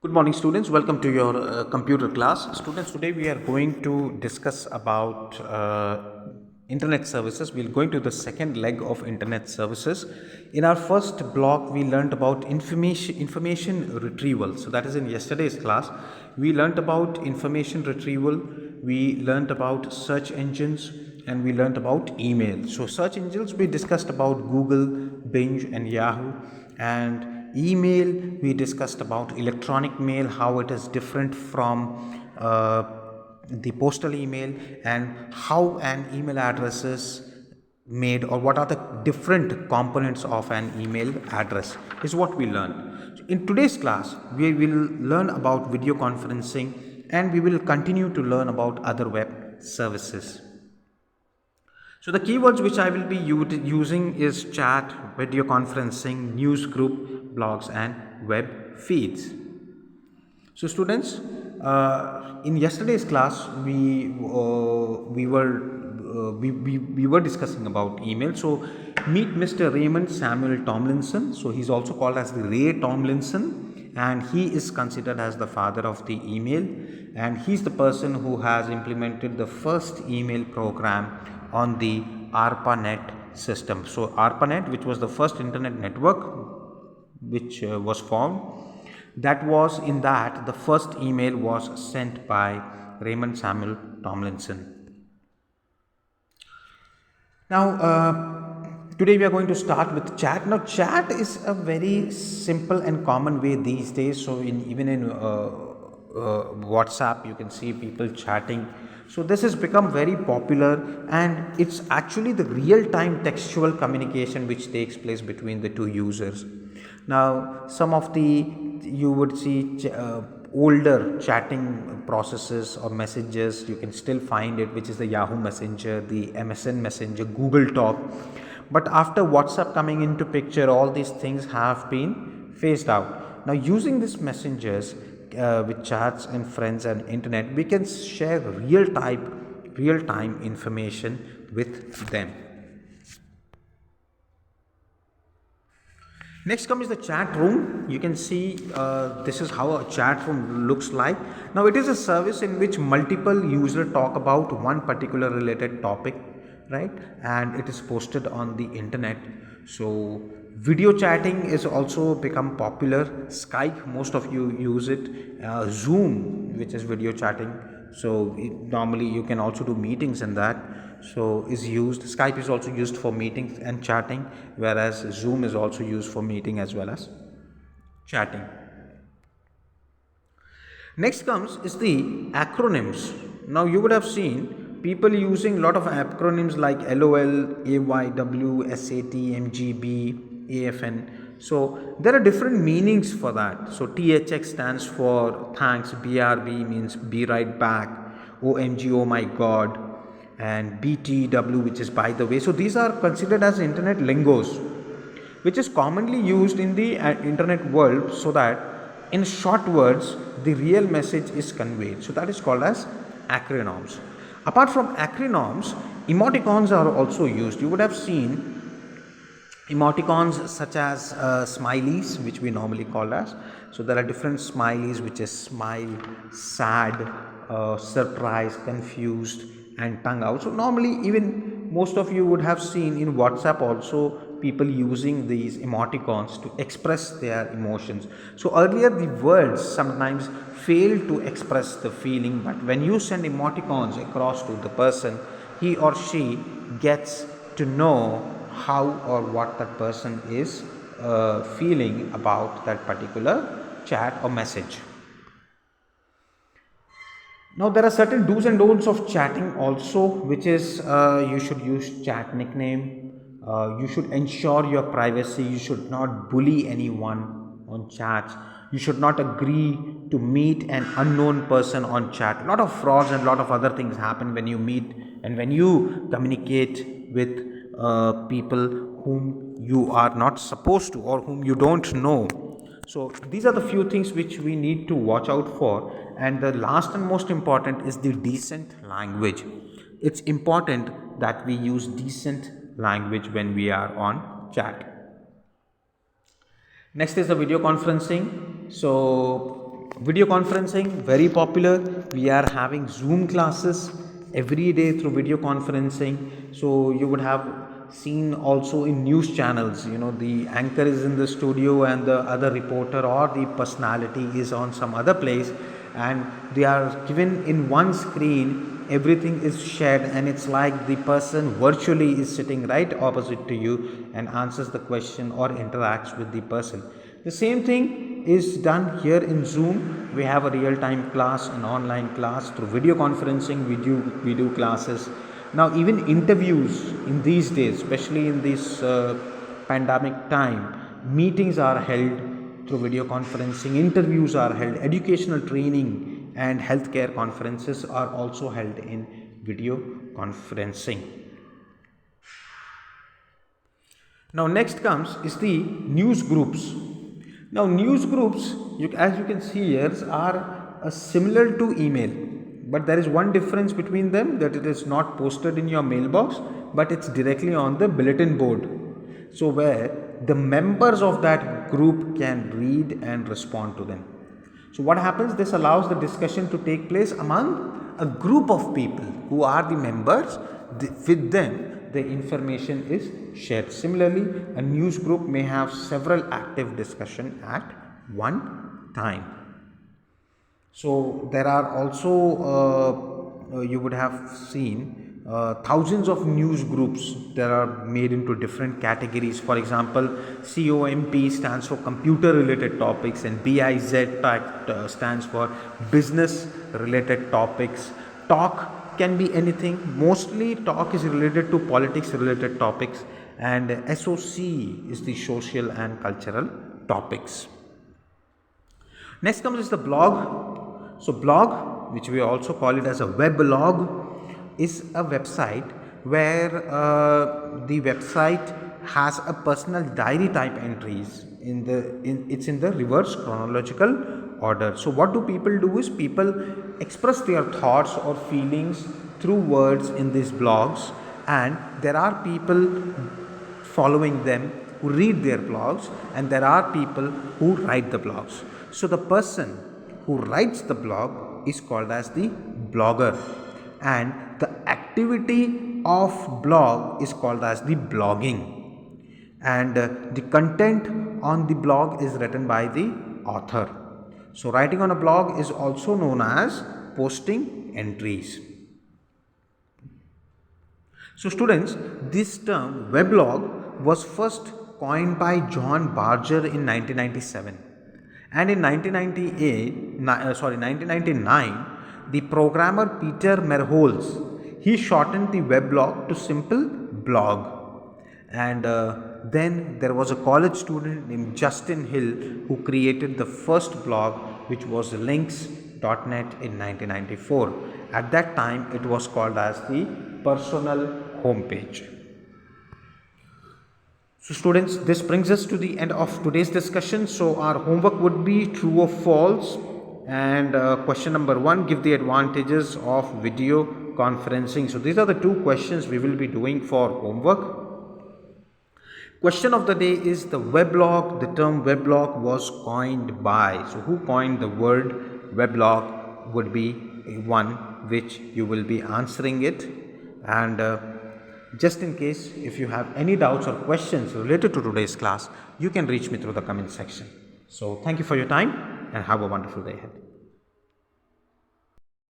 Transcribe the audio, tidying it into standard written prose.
Good morning, students. Welcome to your computer class. Students, today we are going to discuss about internet services. We're going to the second leg of internet services. In our first block, we learned about information retrieval. So that is in yesterday's class. We learned about information retrieval. We learned about search engines, and we learned about email. So search engines, we discussed about Google, Bing, and Yahoo, and email, we discussed about electronic mail, how it is different from the postal email, and how an email address is made, or what are the different components of an email address is what we learned. So in today's class we will learn about video conferencing, and we will continue to learn about other web services. So the keywords which I will be using is chat, video conferencing, news group, blogs, and web feeds. So students, in yesterday's class we were discussing about email. So meet Mr. Raymond Samuel Tomlinson. So he's also called as the Ray Tomlinson, and he is considered as the father of the email, and he's the person who has implemented the first email program on the ARPANET system. So ARPANET, which was the first internet network which was formed, that was in that the first email was sent by Raymond Samuel Tomlinson. Now, today we are going to start with chat. Now, chat is a very simple and common way these days. So, even in WhatsApp, you can see people chatting. So, this has become very popular, and it's actually the real-time textual communication which takes place between the two users. Now, some of the you would see older chatting processes or messages, you can still find it, which is the Yahoo Messenger, the MSN Messenger, Google Talk. But after WhatsApp coming into picture, all these things have been phased out. Now, using these messengers with chats and friends and internet, we can share real time information with them. Next comes the chat room. You can see this is how a chat room looks like. Now it is a service in which multiple users talk about one particular related topic, right? And it is posted on the internet. So video chatting is also become popular. Skype, most of you use it. Zoom, which is video chatting. So normally you can also do meetings in that. So is used. Skype is also used for meetings and chatting, whereas Zoom is also used for meeting as well as chatting. Next comes is the acronyms. Now you would have seen people using a lot of acronyms like LOL, AYW, SAT, MGB, AFN. So there are different meanings for that. So THX stands for thanks, BRB means be right back, OMG, oh my god, and BTW, which is by the way. So these are considered as internet lingos, which is commonly used in the internet world, so that in short words the real message is conveyed. So that is called as acronyms. Apart from acronyms, emoticons are also used. You would have seen emoticons such as smileys, which we normally call as. So there are different smileys, which is smile, sad, surprised, confused, and tongue out. So normally, even most of you would have seen in WhatsApp also people using these emoticons to express their emotions. So earlier the words sometimes fail to express the feeling, but when you send emoticons across to the person, he or she gets to know how or what that person is feeling about that particular chat or message. Now there are certain do's and don'ts of chatting also, which is you should use chat nickname. You should ensure your privacy. You should not bully anyone on chats. You should not agree to meet an unknown person on chat. A lot of frauds and a lot of other things happen when you meet and when you communicate with people whom you are not supposed to or whom you don't know. So these are the few things which we need to watch out for. And the last and most important is the decent language. It's important that we use decent language when we are on chat. Next is the video conferencing. So Video conferencing, very popular. We are having Zoom classes every day through video conferencing. So you would have seen also in news channels, the anchor is in the studio and the other reporter or the personality is on some other place, and they are given in one screen. Everything is shared, and it's like the person virtually is sitting right opposite to you and answers the question or interacts with the person. The same thing is done here in Zoom. We have a real time class, an online class through video conferencing. We do classes. Now even interviews in these days, especially in this pandemic time, meetings are held through video conferencing, interviews are held, educational training and healthcare conferences are also held in video conferencing. Now next comes is the news groups. Now news groups, as you can see here, are similar to email, but there is one difference between them, that it is not posted in your mailbox, but it's directly on the bulletin board. So where the members of that group can read and respond to them. So what happens? This allows the discussion to take place among a group of people who are the members. With them, the information is shared. Similarly, a news group may have several active discussion at one time. So there are also you would have seen thousands of news groups that are made into different categories. For example, COMP stands for computer related topics, and BIZ stands for business related topics. Talk can be anything. Mostly talk is related to politics related topics, and SOC is the social and cultural topics. Next comes is the blog. So blog, which we also call it as a weblog, is a website where the website has a personal diary type entries it's in the reverse chronological order. So what do people do is people express their thoughts or feelings through words in these blogs, and there are people following them who read their blogs, and there are people who write the blogs. So the person who writes the blog is called as the blogger, and the activity of blog is called as the blogging, and the content on the blog is written by the author. So writing on a blog is also known as posting entries. So students, this term weblog was first coined by John Barger in 1997, and in 1999 the programmer Peter Merholz, he shortened the weblog to simple blog. And then there was a college student named Justin Hill who created the first blog, which was links.net in 1994. At that time it was called as the personal homepage. So students, this brings us to the end of today's discussion. So our homework would be true or false, and question number 1, give the advantages of video conferencing. So these are the two questions we will be doing for homework. Question of the day is the weblog. The term weblog was coined by, so who coined the word weblog would be one which you will be answering it. And just in case if you have any doubts or questions related to today's class, you can reach me through the comment section. So thank you for your time and have a wonderful day ahead.